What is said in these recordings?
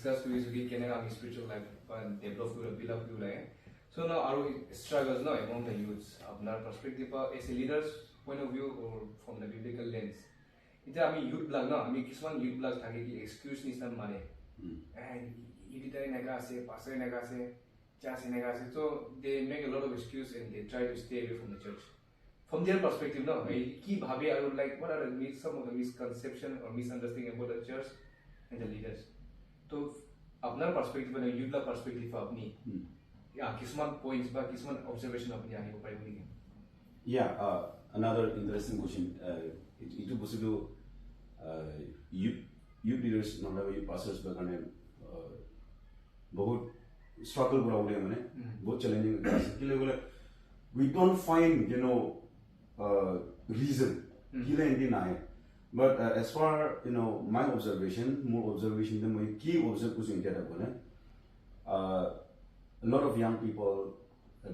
discuss with you can have spiritual life and develop your build up your life. So now our struggles now among the youths, our perspective as a leader's point of view or from the biblical lens. It's a youth blog now. Kisman youth blog thagi excuse ni some money. And editor negase, pastor negase, chas negase. So they make a lot of excuse and they try to stay away from the church. From their perspective, no, I would like what are some of the misconception or misunderstanding about the church and the leaders. So, अपना perspective and youth la perspective अपनी, yeah, किस्मान points बा किस्मान observation अपनी आने को पड़े बोली क्या? Yeah, another interesting question. Itu possible youth leaders, normally youth pastors बगाने बहुत struggle बुरा हो रहा है मने, बहुत challenging है. किले बोले we don't find reason किले इंडी ना है. But as far my observation, more observation than my key observation in a lot of young people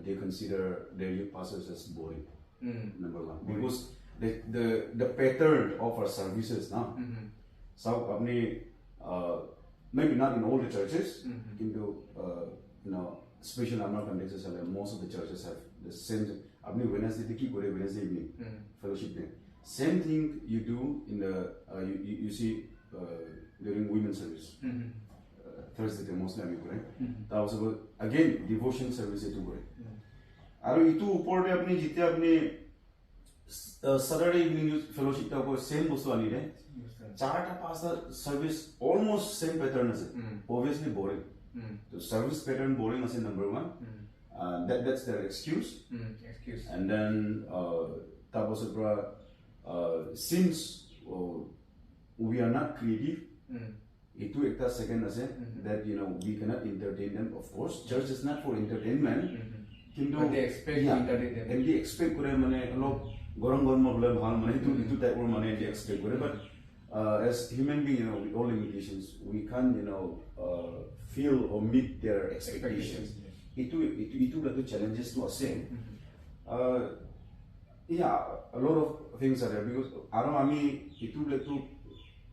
they consider their youth pastors as boring. Number one, because the pattern of our services now. So maybe not in all the churches, into special number of contexts, most of the churches have the same. Wednesday evening fellowship day. Same thing you do in the you see during women's service. Thursday mostly that was about again devotion service to go. Aru itu upor de apni jite apni Saturday evening fellowship ta ko same bostu ani re. Charta pasta service almost same pattern ase. Obviously boring. The service pattern boring ase number one. That's their excuse. And then that was since we are not creative, itu ekta second ase that we cannot entertain them. Of course, church is not for entertainment. But they expect to entertain them. And they expect kore mane log gorong ma bole bhal mane itu type or mane they expect kore. But as human being, with all limitations, we can't feel or meet their expectations. Itu the challenges to us. Yeah, a lot of things are there because itu letu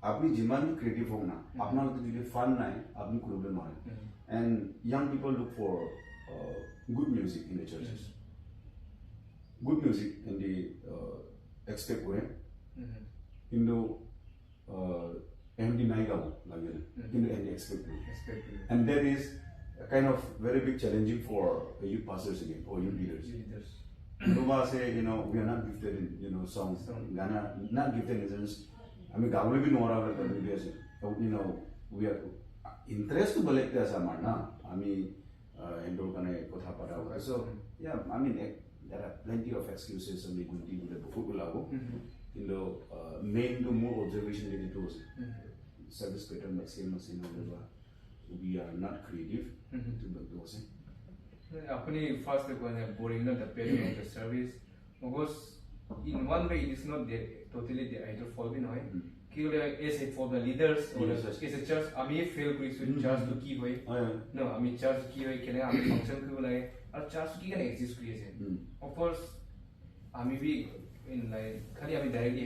apni jiman creative ho na apna letu jodi fun nai apni problem hai. And young people look for good music in the churches. Good music and they expect kore indo MD naiga lagi indo and they expect. And that is a kind of very big challenging for youth pastors again or youth leaders. Nova say, we are not gifted in, songs. Ghana, not gifted in sense. I mean, Gavle bhi nora but we are interested to collect as a man. I mean, endo kane kotha pada. So, yeah, I mean, there are plenty of excuses and we could deal with the book. Main to more observation that it was. Service pattern maximum, we are not creative to do those. Apni first boring the pattern of the service. Because in one way it is not totally the idol fault as for the leaders or as a church, fail to church to keep away. No, church keep away can function or church can exist creation. Of course, be in like directly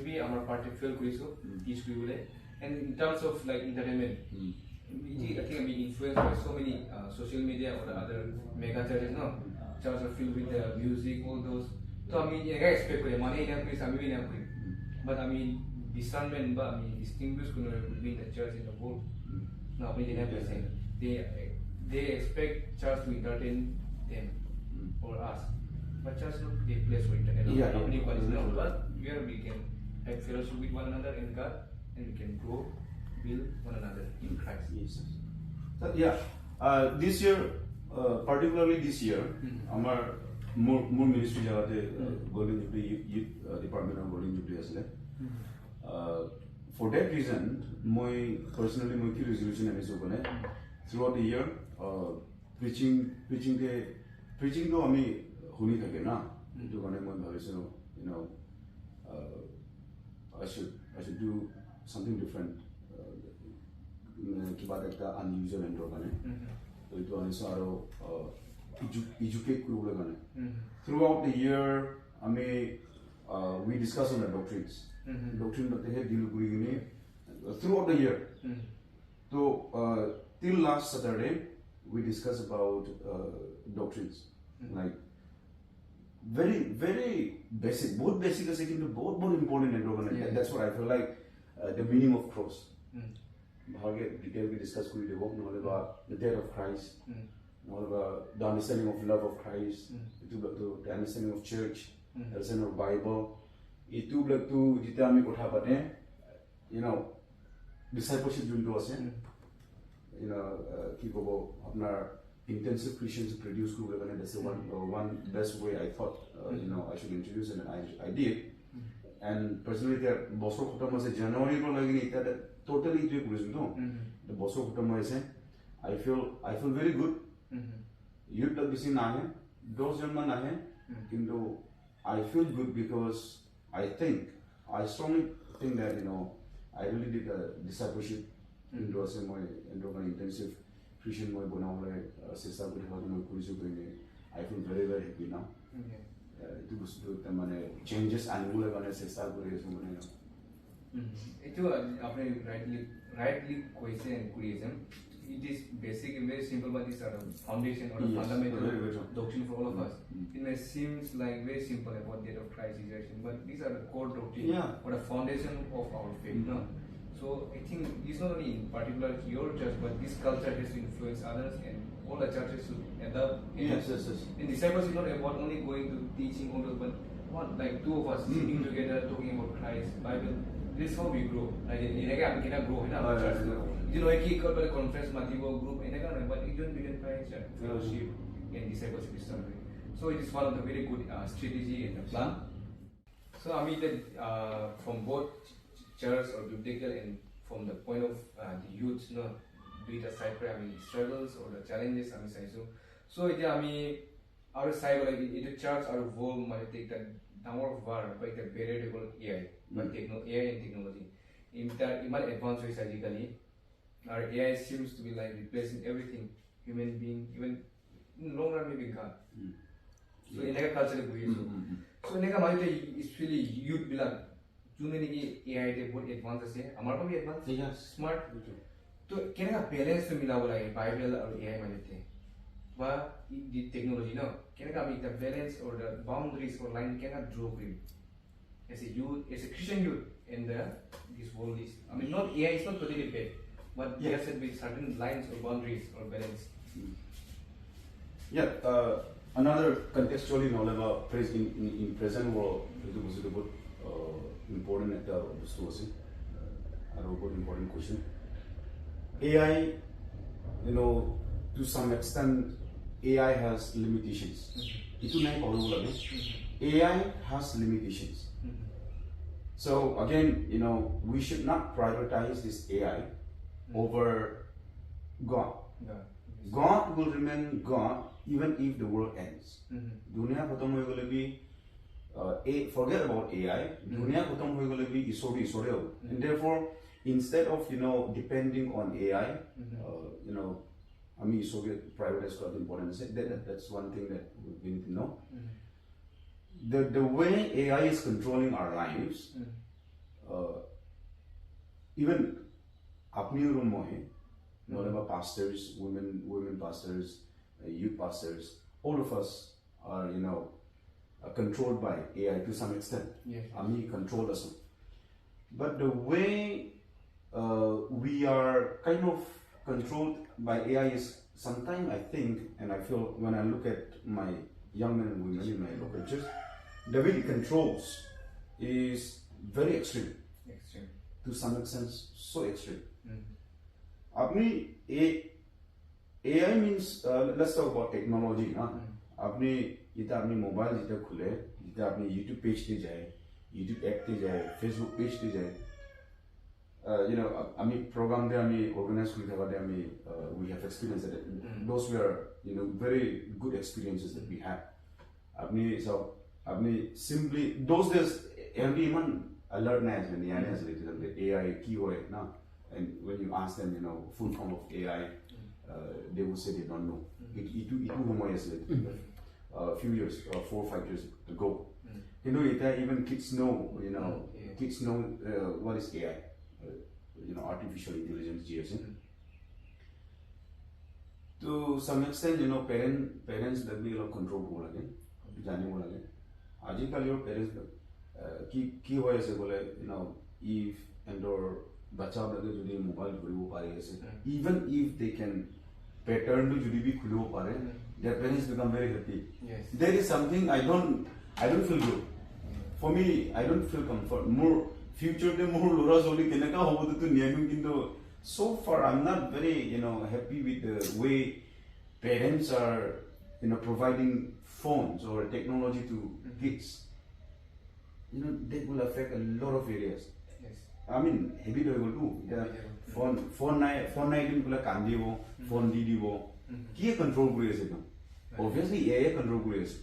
be our party fail teach and in terms of like entertainment. I think I'm being influenced by so many social media or other mega churches now. Churches are filled with the music, all those. So I expect money but discernment, distinguish between the church and the world. No, they have the same. They expect church to entertain them or us. But church is not a place for entertainment. But where we can have fellowship with one another in God and we can grow. Build one another in Christ. Yes. So, yeah. This year, particularly this year, our more ministry Golden Jubilee Youth Department of Golden Jubilee as for that reason, my personally my resolution is throughout the year, preaching to ami huni thake na. To kane my bhavisya, I should do something different. Unusual educate throughout the year. We discuss on the doctrines. Doctrine that they have deal throughout the year. So till last Saturday, we discussed about doctrines, like very basic, both basic as both important and that's what I feel like the meaning of cross. Bhage detail we discuss kuri debo, about the death of Christ, about the understanding of love of Christ, the understanding of church, the understanding of Bible. Itu belak tu jita ami kotha pate, discipleship junto ase, ki kobo apnar intensive Christians produce group level, and that's one best way I thought I should introduce it, and I did. And personally, the boss of Kutama was January that totally do the boss of Kutama is I feel very good. You the busy nahe, those German nahe, into I feel good because I strongly think that I really did a discipleship into a intensive Christian moi bonawale sister ko dekha moi kurisu koine I feel very happy now. Itu bustu tamane changes annual gane sister ko resu mane itu apne rightly question creation. It is basic and very simple, but it's a foundation or a fundamental doctrine for all of us. It may seem like very simple about death of Christ resurrection, but these are the core doctrine or the foundation of our faith. No? So I think it's not only in particular your church, but this culture has to influence others, and all the churches should adapt. And disciples is not about only going to teaching, but like two of us sitting together talking about Christ, Bible. This is how we grow. Like in a we can grow in our church. Conference, group, but it don't begin fellowship and discipleship is something. So it is one of the very good strategy and plan. So I mean that from both church or biblical and from the point of the youth, be it aside from struggles or the challenges, so it our side like it church our world might take that downward war like the barrier AI, but AI and technology. It might advance surgically. Our AI seems to be like replacing everything, human being, even in long run maybe God. So in that culture so in that it's really youth bilang. Too many AI they both advanced say, amar pa bhi advanced, smart. So can I balance to mila bola Bible or AI malite? Ba the technology no? Can I make the balance or the boundaries or line can I draw with? As a youth, as a Christian youth in this world is, I mean not AI is not totally bad. But there should be certain lines or boundaries or balance. Another contextually knowledge phrase in present world is important at the important question. AI, to some extent, AI has limitations. AI has limitations. So again, we should not prioritize this AI over God. God will remain God even if the world ends. Dunia khatam hoye gole bhi forget about AI. Dunia khatam hoye gole bhi isore and therefore instead of depending on AI, I mean Soviet privatize quite important. That's one thing that we need to know. The way AI is controlling our lives, even apni room mohe, whatever pastors, women pastors, youth pastors, all of us are controlled by AI to some extent. Ami controlled us. But the way we are kind of controlled by AI is sometimes I think, and I feel when I look at my young men and women in my local church, the way it controls is very extreme. To some extent, so extreme. AI means let's talk about technology. Apni mobile jita khule, jita apni YouTube page te jaye, YouTube app te jaye, Facebook page te jaye. Program there, organized we have experienced it. Those were very good experiences that we had. Simply those days everyone alertness when the AI keyword now, and when you ask them full form of AI, they will say they don't know. A few years, 4 or 5 years ago, even kids know kids know what is AI, artificial intelligence, GSM. To some extent, you know, parents that be a lot control हो लगे, जाने हो लगे. आजकल your parents की हो ऐसे बोले, you know, if and or बच्चा लगे जो भी मोबाइल खुले वो पारे ऐसे, even if they can pattern to जो भी खुले वो पारे, their parents become very happy. Yes. There is something I don't feel good. For me, I don't feel comfort. More future de more lora soli kenaka hobo to niyamin kinto. So far, I'm not very, you know, happy with the way parents are, you know, providing phones or technology to kids. You know, that will affect a lot of areas. Yes. I mean, heavy to too. The phone night din kula kandi wo, phone di wo. Kiye control kuri ase no. Obviously, AI control kuri ase.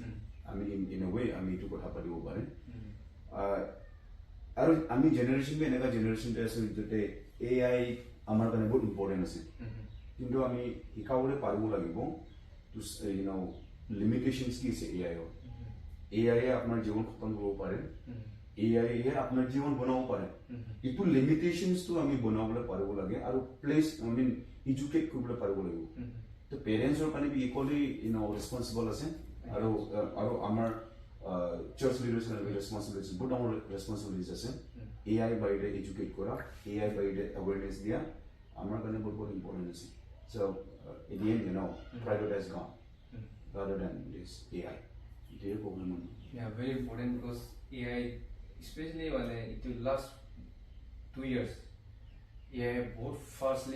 I mean, in a way, I mean, to what happened over it. I mean, generation be another generation test today. AI, amar kane बहुत important ase. किंतु आमी हिकावले पारिबो लागिबो to you know limitations की से AI हो. AI अपना जीवन खत्म करो पारे. AI है अपना जीवन बनाओ पारे. इतु limitations तो आमी बनाओले पारिबो लागे. आरो place I mean educate Karole पारिबो लागिबो. तो parents और कने भी equally you know responsible ase. आरो आमार church leaders can be responsibilities. But our responsibilities ase. AI by the educate kora. AI by the awareness dia. Amar kane बहुत important ase. So in the end, you know, private has gone rather than this AI. It is a problem. Yeah, very important because AI, especially when it will last 2 years, AI बहुत fast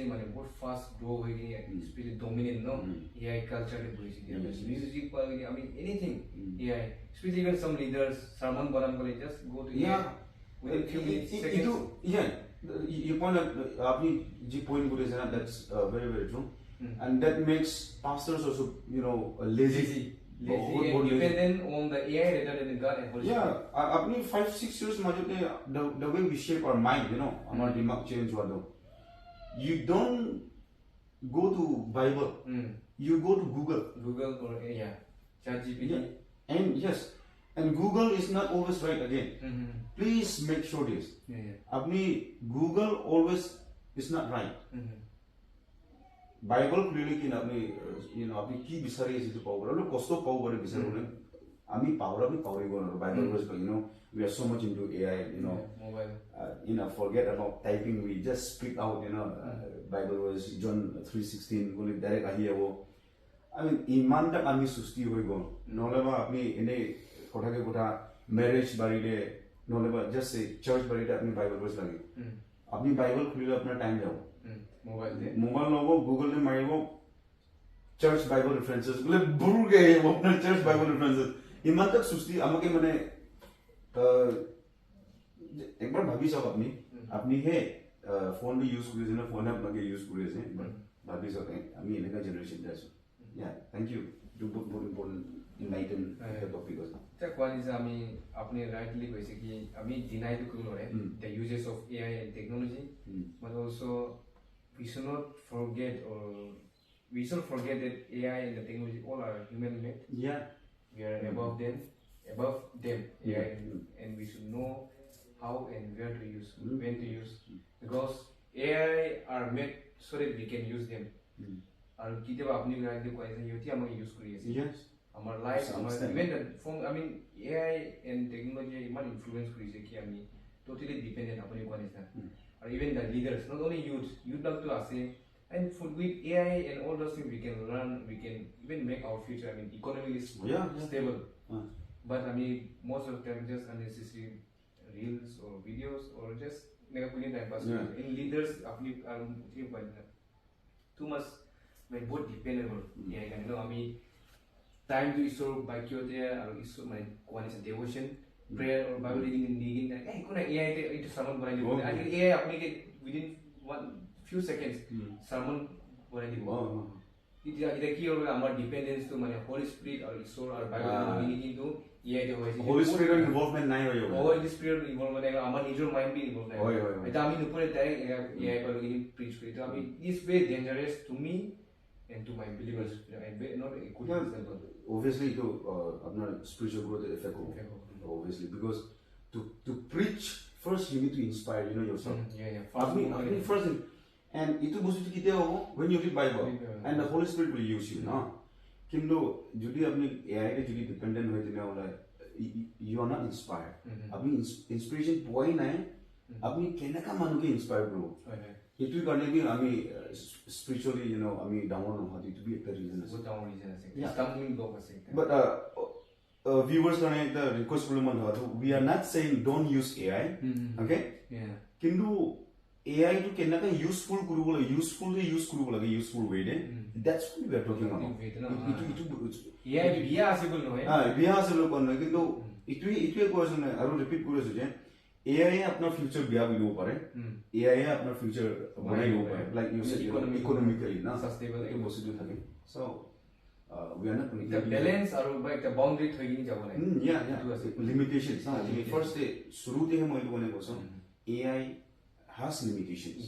grow होगी, especially dominant no AI culture के बुझी music पर I mean anything AI, especially even some leaders sermon बना कर just go to AI within few minutes seconds. Yeah. You point out आपनी जी point बोले ना that's very true, and that makes pastors also you know lazy and dependent on the AI rather than God and Holy Spirit. Yeah, आपनी 5-6 years माजो the way we shape our mind, you know, हमारा दिमाग change हुआ तो you don't go to Bible, you go to Google or yeah, ChatGPT. Yeah. And yes, and Google is not always right again. Please make sure this. Apni Google always is not right. Bible clearly kin apni you know apni ki bisari ase to power. Lo kosto power bisari ne. Ami power go. Bible was you know we are so much into AI you know mobile. You know forget about typing. We just speak out you know. Bible was John 3:16. Goli direct ahiya wo. I mean iman tak ami susti hoi go. Noleba apni ene kotha ke kotha marriage bari de. Knowledge just say church बड़ी अपनी Bible verse लगी अपनी Bible खुली अपना time जाओ mobile लोगो Google ने मारे वो चर्च बाइबल रेफरेंसेस बोले भूल गए वो अपना चर्च बाइबल रेफरेंसेस इमान तक सुस्ती अमके मने एक बार भाभी सब अपनी है फोन भी यूज करिए ना फोन अपना के यूज करिए से भाभी सब अमी इनका जनरेशन दैट्स या थैंक यू जो बहुत important enlighten the topic also. That one is अपने rightly basically deny to the uses of AI and technology, but also we should not forget that AI and the technology all are human made. Yeah, we are above them AI, and we should know how and where to use, when to use, because AI are made so that we can use them. और कितने बार अपनी rightly question योती हम use करिए. Yes. Our life, even the form, I mean, AI and technology might influence creativity. I mean, totally dependent upon one is that. Or even the leaders, not only youth love to ask, and with AI and all those things we can learn, we can even make our future. I mean, economy is stable. But I mean, most of the time just unnecessary reels or videos or just make a time pass. And leaders, too much, but both dependable. Yeah, you know, I mean. Time to issue by Kyoto or issue my one is a devotion, prayer or Bible reading in digging. Hey, kuna AI itu sermon boleh dibuat. I think AI apni within one few seconds sermon boleh dibuat. Kita kira orang dependence tu mana Holy Spirit or issue or Bible reading itu AI itu hoise. Holy Spirit involvement naik hoye. Holy Spirit involvement naik. Amar নিজৰ mind भी involved naik. Itu kami nupure direct AI baru gini preach kiri. Itu kami is very dangerous to me and to my believers. And not a good example. Obviously to अपना spiritual growth effect हो obviously because to preach first you need to inspire you know yourself. First and itu bostu kita hobo when you read Bible and the Holy Spirit will use you no কিন্তু যদি আপনি AI তে যদি dependent হই দিনে হলে you are not inspired আপনি inspiration পয় নাই আপনি কেনেকা মানুকে ইনস্পায়ার করব এটুই কারণে কি আমি স্পিরিচুয়ালি ইউ নো আমি ডাউন নহতি টু বি একটা রিজন আছে ডাউন রিজন আছে স্টাম্বলিং ব্লক আছে বাট viewers কারণে একটা রিকোয়েস্ট করলাম হতো we are not saying don't use AI okay কিন্তু AI to কেনেকা ইউজফুল করব লাগে ইউজফুল ওয়ে দে that's what we are talking about AI বিয়া আসিবল নহয় বিয়া আসিবল কোন কিন্তু ইটুই কোয়েশ্চন আৰু ৰিপিট কৰিছো যে AI अपना फ्यूचर बिया भी लो पारे AI अपना फ्यूचर बनाई लो पारे like you said economically ना sustainable एक possible থাকে so we are not going the balance और by the boundary थोड़ी नहीं जाबो नहीं yeah limitations ना first day शुरू ते हम लोगों ने बोसो AI has limitations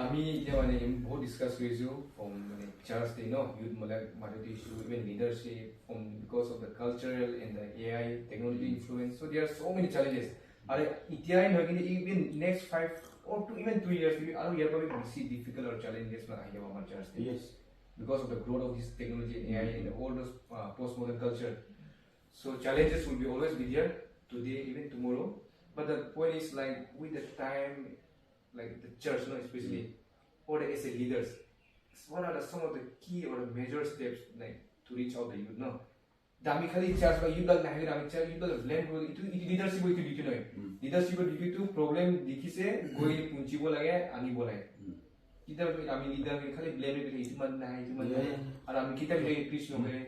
আমি এতিয়া মানে বহুত ডিসকাস কৰিছো from মানে চার্চ দে নো youth majority issue even leadership from because of the cultural and the AI technology influence so there are so many challenges are এতিয়া নহয় কিন্তু even next 5 or to even 2 years আৰু ইয়াৰ বাবে বেছি difficult or challenges না আহিব আমাৰ church দে yes because of the growth of this technology and AI and all those postmodern culture so challenges will be always be there today even tomorrow but the point is like with the time like the church, no, especially, or as a leaders, what are some of the key or the major steps like to reach out the youth? No, dami khali church ba youth nahi dami church youth blame itu leadership itu ditu noy leadership ditu problem dikhise goi punchibo lage ani bolai kita ami leader khali blame kare itu man nahi aur ami kita bhi preach no kare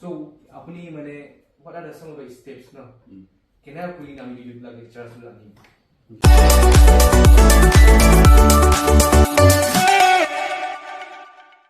so apni mane what are some of the steps no kena koi ami youth lage church ani